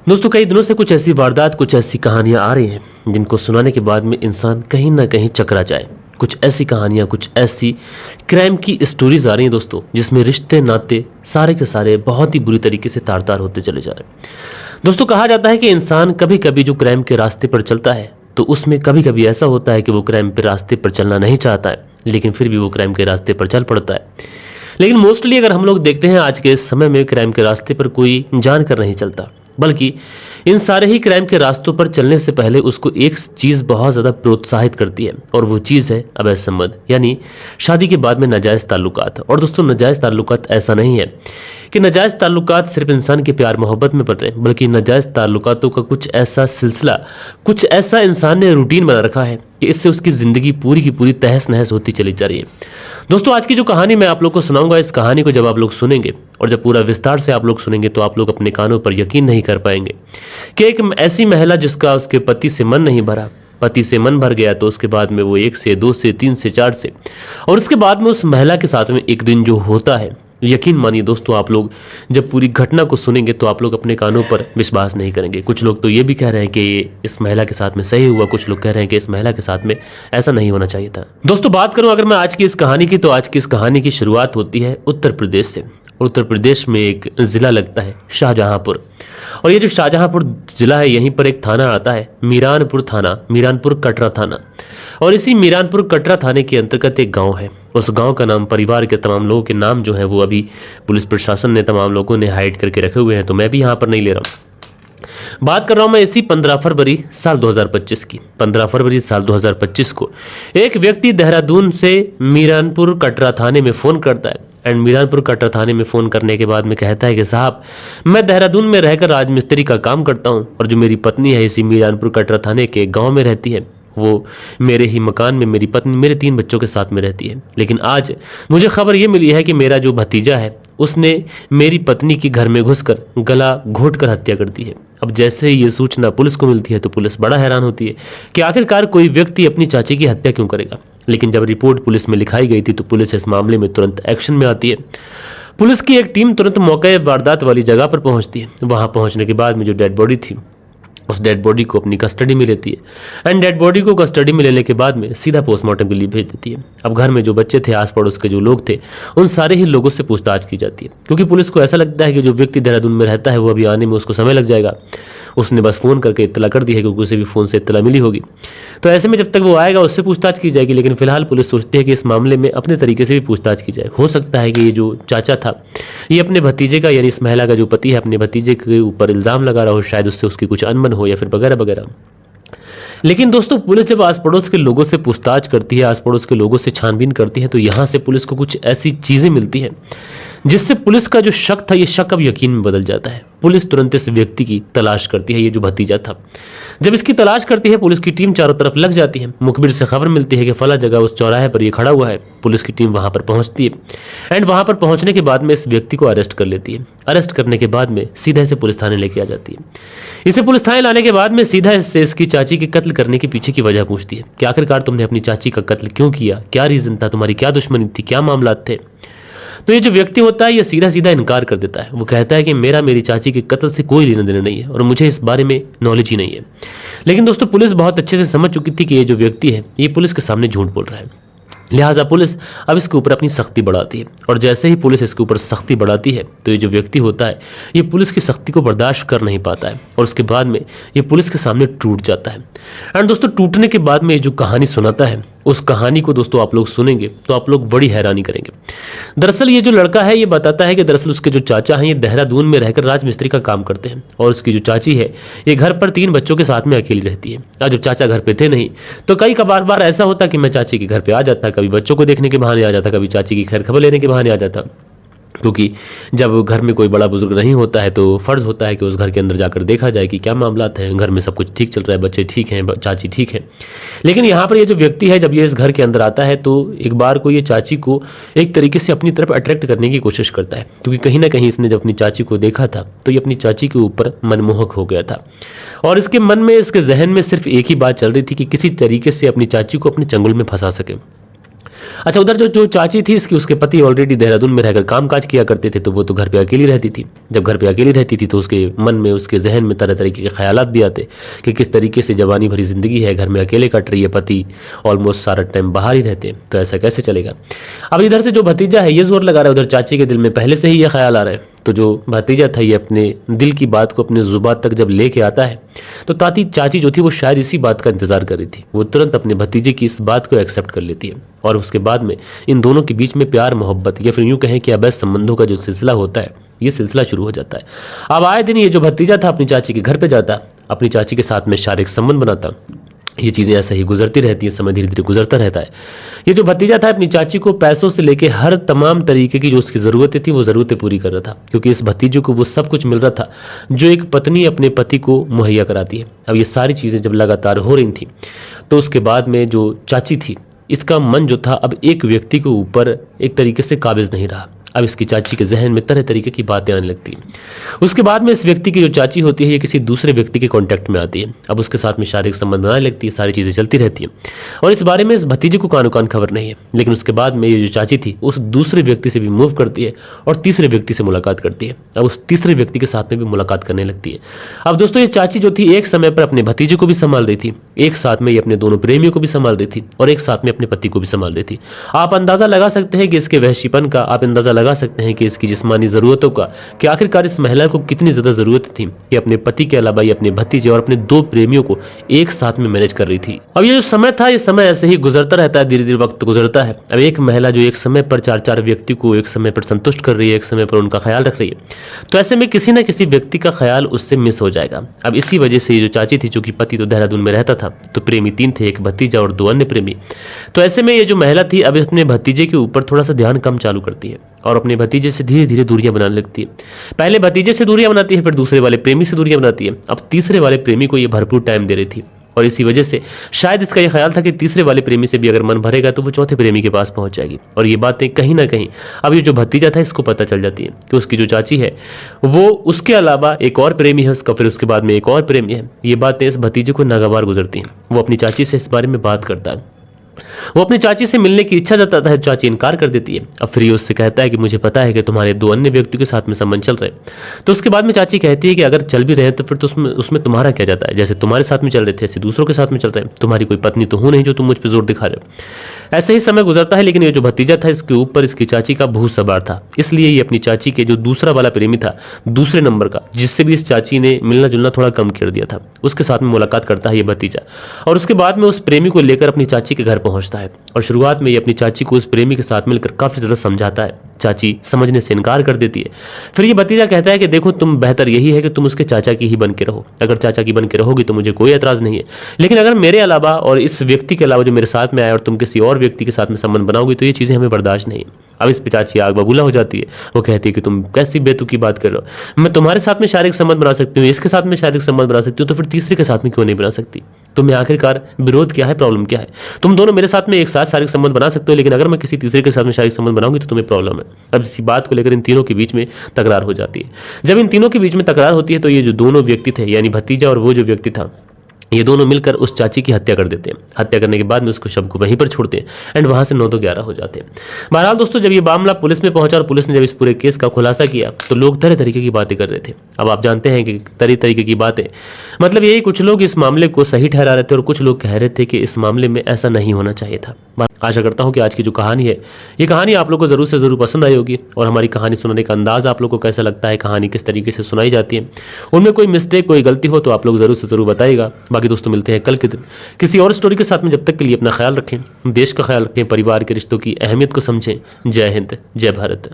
दोस्तों कई दिनों से कुछ ऐसी वारदात, कुछ ऐसी कहानियां आ रही हैं जिनको सुनाने के बाद में इंसान कहीं ना कहीं चकरा जाए। कुछ ऐसी कहानियां, कुछ ऐसी क्राइम की स्टोरीज आ रही हैं दोस्तों, जिसमें रिश्ते नाते सारे के सारे बहुत ही बुरी तरीके से तार तार होते चले जा रहे हैं। दोस्तों कहा जाता है कि इंसान कभी कभी जो क्राइम के रास्ते पर चलता है तो उसमें कभी कभी ऐसा होता है कि वो क्राइम के रास्ते पर चलना नहीं चाहता है, लेकिन फिर भी वो क्राइम के रास्ते पर चल पड़ता है। लेकिन मोस्टली अगर हम लोग देखते हैं आज के समय में क्राइम के रास्ते पर कोई जानकर नहीं चलता, बल्कि इन सारे ही क्राइम के रास्तों पर चलने से पहले उसको एक चीज़ बहुत ज़्यादा प्रोत्साहित करती है, और वो चीज़ है अवैध संबंध, यानी शादी के बाद में नाजायज़ ताल्लुकात। और दोस्तों नाजायज़ ताल्लुकात ऐसा नहीं है कि नाजायज़ ताल्लुकात सिर्फ इंसान के प्यार मोहब्बत में पड़ रहे हैं, बल्कि नाजायज़ ताल्लुकातों का कुछ ऐसा सिलसिला, कुछ ऐसा इंसान ने रूटीन बना रखा है कि इससे उसकी ज़िंदगी पूरी की पूरी तहस नहस होती चली जा रही है। दोस्तों आज की जो कहानी मैं आप लोग को सुनाऊंगा, इस कहानी को जब आप लोग सुनेंगे और जब पूरा विस्तार से आप लोग सुनेंगे तो आप लोग अपने कानों पर यकीन नहीं कर पाएंगे कि एक ऐसी महिला जिसका उसके पति से मन नहीं भरा, पति से मन भर गया तो उसके बाद में वो 1 से 2 से 3 से 4 से, और उसके बाद में उस महिला के साथ में एक दिन जो होता है, यकीन मानिए दोस्तों आप लोग जब पूरी घटना को सुनेंगे तो आप लोग अपने कानों पर विश्वास नहीं करेंगे। कुछ लोग तो ये भी कह रहे हैं कि ये इस महिला के साथ में सही हुआ, कुछ लोग कह रहे हैं कि इस महिला के साथ में ऐसा नहीं होना चाहिए था। दोस्तों बात करूं अगर मैं आज की इस कहानी की, तो आज की इस कहानी की शुरुआत होती है उत्तर प्रदेश से। उत्तर प्रदेश में एक जिला लगता है शाहजहांपुर, और ये जो शाहजहांपुर जिला है यहीं पर एक थाना आता है मीरानपुर थाना, मीरानपुर कटरा थाना। और इसी मीरानपुर कटरा थाने के अंतर्गत एक गांव है। उस गांव का नाम, परिवार के तमाम लोगों के नाम जो है वो अभी पुलिस प्रशासन ने, तमाम लोगों ने हाइड करके रखे हुए हैं, तो मैं भी यहाँ पर नहीं ले रहा हूँ। बात कर रहा हूँ मैं इसी 15 फरवरी साल 2025 की। 15 फरवरी साल 2025 को एक व्यक्ति देहरादून से मीरानपुर कटरा थाने में फ़ोन करता है। एंड मीरानपुर कटरा थाने में फ़ोन करने के बाद में कहता है कि साहब मैं देहरादून में रहकर राजमिस्त्री का काम करता हूँ, और जो मेरी पत्नी है इसी मीरानपुर कटरा थाने के गाँव में रहती है, वो मेरे ही मकान में मेरी पत्नी मेरे 3 बच्चों के साथ में रहती है। लेकिन आज मुझे खबर ये मिली है कि मेरा जो भतीजा है उसने मेरी पत्नी के घर में घुसकर गला घोंट कर हत्या कर दी है। अब जैसे ही ये सूचना पुलिस को मिलती है तो पुलिस बड़ा हैरान होती है कि आखिरकार कोई व्यक्ति अपनी चाची की हत्या क्यों करेगा। लेकिन जब रिपोर्ट पुलिस में लिखाई गई थी तो पुलिस इस मामले में तुरंत एक्शन में आती है। पुलिस की एक टीम तुरंत मौके वारदात वाली जगह पर पहुंचती है। वहां पहुंचने के बाद में जो डेड बॉडी थी उस डेड बॉडी को अपनी कस्टडी में लेती है, एंड डेड बॉडी को कस्टडी में लेने के बाद में सीधा पोस्टमार्टम के लिए भेज देती है। अब घर में जो बच्चे थे, आस पड़ोस के जो लोग थे, उन सारे ही लोगों से पूछताछ की जाती है, क्योंकि पुलिस को ऐसा लगता है कि जो व्यक्ति देहरादून में रहता है वो अभी आने में उसको समय लग जाएगा। उसने बस फ़ोन करके इत्तला कर दी है, क्योंकि उसे भी फ़ोन से इत्तला मिली होगी। तो ऐसे में जब तक वो आएगा उससे पूछताछ की जाएगी। लेकिन फिलहाल पुलिस सोचती है कि इस मामले में अपने तरीके से भी पूछताछ की जाए। हो सकता है कि ये जो चाचा था ये अपने भतीजे का, यानी इस महिला का जो पति है, अपने भतीजे के ऊपर इल्ज़ाम लगा रहा हो, शायद उससे उसकी कुछ अनबन हो या फिर वगैरह वगैरह। लेकिन दोस्तों पुलिस जब आस पड़ोस के लोगों से पूछताछ करती है, आस पड़ोस के लोगों से छानबीन करती है, तो यहाँ से पुलिस को कुछ ऐसी चीज़ें मिलती हैं जिससे पुलिस का जो शक था ये शक अब यकीन में बदल जाता है। पुलिस तुरंत इस व्यक्ति की तलाश करती है, ये जो भतीजा था। जब इसकी तलाश करती है पुलिस की टीम चारों तरफ लग जाती है। मुखबिर से खबर मिलती है कि फला जगह उस चौराहे पर ये खड़ा हुआ है। पुलिस की टीम वहां पर पहुंचती है, एंड वहां पर पहुंचने के बाद में इस व्यक्ति को अरेस्ट कर लेती है। अरेस्ट करने के बाद में सीधा इसे पुलिस थाने लेके आ जाती है। इसे पुलिस थाने लाने के बाद में सीधा इससे इसकी चाची के कत्ल करने के पीछे की वजह पूछती है कि आखिरकार तुमने अपनी चाची का कत्ल क्यों किया, क्या रीजन था, तुम्हारी क्या दुश्मनी थी, क्या मामला थे। तो ये जो व्यक्ति होता है ये सीधा सीधा इनकार कर देता है। वो कहता है कि मेरी चाची के कत्ल से कोई लेना देना नहीं है और मुझे इस बारे में नॉलेज ही नहीं है। लेकिन दोस्तों पुलिस बहुत अच्छे से समझ चुकी थी कि ये जो व्यक्ति है ये पुलिस के सामने झूठ बोल रहा है। लिहाजा पुलिस अब इसके ऊपर अपनी सख्ती बढ़ाती है, और जैसे ही पुलिस इसके ऊपर सख्ती बढ़ाती है तो ये जो व्यक्ति होता है ये पुलिस की सख्ती को बर्दाश्त कर नहीं पाता है, और उसके बाद में ये पुलिस के सामने टूट जाता है। एंड दोस्तों टूटने के बाद में ये जो कहानी सुनाता है, उस कहानी को दोस्तों आप लोग सुनेंगे तो आप लोग बड़ी हैरानी करेंगे। दरअसल ये जो लड़का है ये बताता है कि दरअसल उसके जो चाचा हैं ये देहरादून में रहकर राजमिस्त्री का काम करते हैं, और उसकी जो चाची है ये घर पर 3 बच्चों के साथ में अकेली रहती है। और जब चाचा घर पे थे नहीं तो कई बार ऐसा होता कि मैं चाची के घर पे आ जाता, कभी बच्चों को देखने के बहाने आ जाता, कभी चाची की खैर खबर लेने के बहाने आ जाता, क्योंकि जब घर में कोई बड़ा बुजुर्ग नहीं होता है तो फ़र्ज़ होता है कि उस घर के अंदर जाकर देखा जाए कि क्या मामलात हैं, घर में सब कुछ ठीक चल रहा है, बच्चे ठीक हैं, चाची ठीक है। लेकिन यहाँ पर ये जो व्यक्ति है जब ये इस घर के अंदर आता है तो एक बार को ये चाची को एक तरीके से अपनी तरफ अट्रैक्ट करने की कोशिश करता है, क्योंकि कहीं ना कहीं इसने जब अपनी चाची को देखा था तो ये अपनी चाची के ऊपर मनमोहक हो गया था, और इसके मन में, इसके जहन में सिर्फ एक ही बात चल रही थी कि किसी तरीके से अपनी चाची को अपने चंगुल में फंसा सके। अच्छा, उधर जो जो चाची थी इसकी, उसके पति ऑलरेडी देहरादून में रहकर काम काज किया करते थे, तो वो तो घर पे अकेली रहती थी। जब घर पे अकेली रहती थी तो उसके मन में, उसके जहन में तरह तरीके के ख्यालात भी आते कि किस तरीके से जवानी भरी ज़िंदगी है, घर में अकेले कट रही है, पति ऑलमोस्ट सारा टाइम बाहर ही रहते हैं, तो ऐसा कैसे चलेगा। अब इधर से जो भतीजा है ये जोर लगा रहा है, उधर चाची के दिल में पहले से ही ये ख्याल आ रहा है। तो जो भतीजा था ये अपने दिल की बात को अपने जुबान तक जब लेके आता है तो चाची जो थी वो शायद इसी बात का इंतजार कर रही थी। वो तुरंत अपने भतीजे की इस बात को एक्सेप्ट कर लेती है और उसके बाद में इन दोनों के बीच में प्यार, मोहब्बत या फिर यूं कहें कि अवैध संबंधों का जो सिलसिला होता है ये सिलसिला शुरू हो जाता है। अब आए दिन ये जो भतीजा था अपनी चाची के घर पे जाता, अपनी चाची के साथ में शारीरिक संबंध बनाता। ये चीज़ें ऐसे ही गुजरती रहती हैं, समय धीरे धीरे गुजरता रहता है। ये जो भतीजा था अपनी चाची को पैसों से लेके हर तमाम तरीके की जो उसकी ज़रूरतें थी वो ज़रूरतें पूरी कर रहा था, क्योंकि इस भतीजे को वो सब कुछ मिल रहा था जो एक पत्नी अपने पति को मुहैया कराती है। अब ये सारी चीज़ें जब लगातार हो रही थी तो उसके बाद में जो चाची थी इसका मन जो था अब एक व्यक्ति के ऊपर एक तरीके से काबिज नहीं रहा। अब इसकी चाची के जहन में तरह तरीके की बातें आने लगती हैं। उसके बाद में इस व्यक्ति की जो चाची होती है ये किसी दूसरे व्यक्ति के कांटेक्ट में आती है। अब उसके साथ में शारीरिक संबंध बनाने लगती है, सारी चीज़ें चलती रहती हैं और इस बारे में इस भतीजे को कानो कान खबर नहीं है। लेकिन उसके बाद में ये जो चाची थी उस दूसरे व्यक्ति से भी मूव करती है और तीसरे व्यक्ति से मुलाकात करती है। अब उस तीसरे व्यक्ति के साथ में भी मुलाकात करने लगती है। अब दोस्तों ये चाची जो थी एक समय पर अपने भतीजे को भी संभाल रही थी, एक साथ में ये अपने दोनों प्रेमियों को भी संभाल रही थी और एक साथ में अपने पति को भी संभाल रही थी। आप अंदाजा लगा सकते हैं कि इसके वहशीपन का, आप अंदाजा लगा सकते हैं कि की जिस्मानी जरूरतों का, कि आखिरकार इस महिला को कितनी ज्यादा जरूरत थी कि अपने पति के अलावा ये अपने भतीजे और अपने दो प्रेमियों को एक साथ में मैनेज कर रही थी। अब ये जो समय था ये समय ऐसे ही गुजरता रहता है, धीरे धीरे वक्त गुजरता है। अब एक महिला जो एक समय पर चार चार व्यक्ति को एक समय पर संतुष्ट कर रही है, एक समय पर उनका ख्याल रख रही है, तो ऐसे में किसी न किसी व्यक्ति का ख्याल उससे मिस हो जाएगा। अब इसी वजह से ये जो चाची थी, चूंकि पति तो देहरादून में रहता था, तो प्रेमी 3 थे, एक भतीजा और 2 अन्य प्रेमी। तो ऐसे में ये जो महिला थी अब अपने भतीजे के ऊपर थोड़ा सा ध्यान कम चालू करती है और अपने भतीजे से धीरे धीरे दूरियां बनाने लगती है। पहले भतीजे से दूरियां बनाती है, फिर दूसरे वाले प्रेमी से दूरियां बनाती है। अब तीसरे वाले प्रेमी को ये भरपूर टाइम दे रही थी और इसी वजह से शायद इसका ये ख्याल था कि तीसरे वाले प्रेमी से भी अगर मन भरेगा तो वो चौथे प्रेमी के पास पहुंच जाएगी। और ये बातें कहीं ना कहीं अब ये जो भतीजा था इसको पता चल जाती है कि उसकी जो चाची है वो उसके अलावा एक और प्रेमी है उसका, फिर उसके बाद में एक और प्रेमी है। ये बातें इस भतीजे को नागवार गुजरती हैं। वो अपनी चाची से इस बारे में बात करता है, वो अपनी चाची से मिलने की इच्छा जताता है, चाची इनकार कर देती है। अब फिर ये उससे कहता है कि मुझे पता है कि तुम्हारे 2 अन्य व्यक्तियों के साथ में संबंध चल रहे हैं। तो उसके बाद में चाची कहती है कि अगर चल भी रहे हैं तो फिर तो उसमें तुम्हारा क्या जाता है, जैसे तुम्हारे साथ में चल रहे थे ऐसे दूसरों के साथ में चल रहे हैं, तुम्हारी कोई पत्नी तो हूं नहीं जो तुम मुझ पर जोर दिखा रहे हो। ऐसे ही समय गुजरता है, लेकिन ये जो भतीजा था इसके ऊपर इसकी चाची का भूत सवार था। इसलिए ये अपनी चाची के जो दूसरा वाला प्रेमी था, दूसरे नंबर का, जिससे भी इस चाची ने मिलना जुलना थोड़ा कम कर दिया था, उसके साथ में मुलाकात करता है ये भतीजा और उसके बाद में उस प्रेमी को लेकर अपनी चाची के घर पहुंचता है। और शुरुआत में ये अपनी चाची को उस प्रेमी के साथ मिलकर काफी ज्यादा समझाता है, चाची समझने से इनकार कर देती है। फिर ये भतीजा कहता है कि देखो तुम, बेहतर यही है कि तुम उसके चाचा की ही बन के रहो। अगर चाचा की बन के रहोगी तो मुझे कोई एतराज नहीं है, लेकिन अगर मेरे अलावा और इस व्यक्ति के अलावा जो मेरे साथ में आए और तुम किसी और व्यक्ति के साथ में संबंध बनाओगी तो ये चीजें हमें बर्दाश्त नहीं। अब इस पे चाची आग बबूला हो जाती है। वो कहती है कि तुम कैसी बेतुकी बात कर रहे हो, मैं तुम्हारे साथ में शारीरिक संबंध बना सकती हूँ, इसके साथ में शारीरिक संबंध बना सकती हूँ, तो फिर तीसरे के साथ में क्यों नहीं बना सकती। तुम्हें आखिरकार विरोध क्या है, प्रॉब्लम क्या है। तुम दोनों मेरे साथ में एक साथ शारीरिक संबंध बना सकते हो, लेकिन अगर मैं किसी तीसरे के साथ में शारीरिक संबंध बनाऊंगी तो तुम्हें प्रॉब्लम है। अब इसी बात को लेकर इन तीनों के बीच में तकरार हो जाती है। जब इन तीनों के बीच में तकरार होती है तो ये जो दोनों व्यक्ति थे, यानी भतीजा और वो जो व्यक्ति था, ये दोनों मिलकर उस चाची की हत्या कर देते हैं। हत्या करने के बाद में उसको शव को वहीं पर छोड़ते हैं एंड वहां से 9 तो 11 हो जाते हैं। बहरहाल दोस्तों, जब ये मामला पुलिस में पहुंचा और पुलिस ने जब इस पूरे केस का खुलासा किया तो लोग तरह तरीके की बातें कर रहे थे। अब आप जानते हैं कि तरह तरीके की बातें मतलब यही, कुछ लोग इस मामले को सही ठहरा रहे थे और कुछ लोग कह रहे थे कि इस मामले में ऐसा नहीं होना चाहिए था। आशा करता हूं कि आज की जो कहानी है, ये कहानी आप लोग को जरूर से जरूर पसंद आई होगी और हमारी कहानी सुनाने का अंदाज आप लोग को कैसा लगता है, कहानी किस तरीके से सुनाई जाती है, उनमें कोई मिस्टेक, कोई गलती हो तो आप लोग जरूर से जरूर बताइएगा। बाकी दोस्तों मिलते हैं कल के दिन किसी और स्टोरी के साथ में। जब तक के लिए अपना ख्याल रखें, देश का ख्याल रखें, परिवार के रिश्तों की अहमियत को समझें। जय हिंद, जय भारत।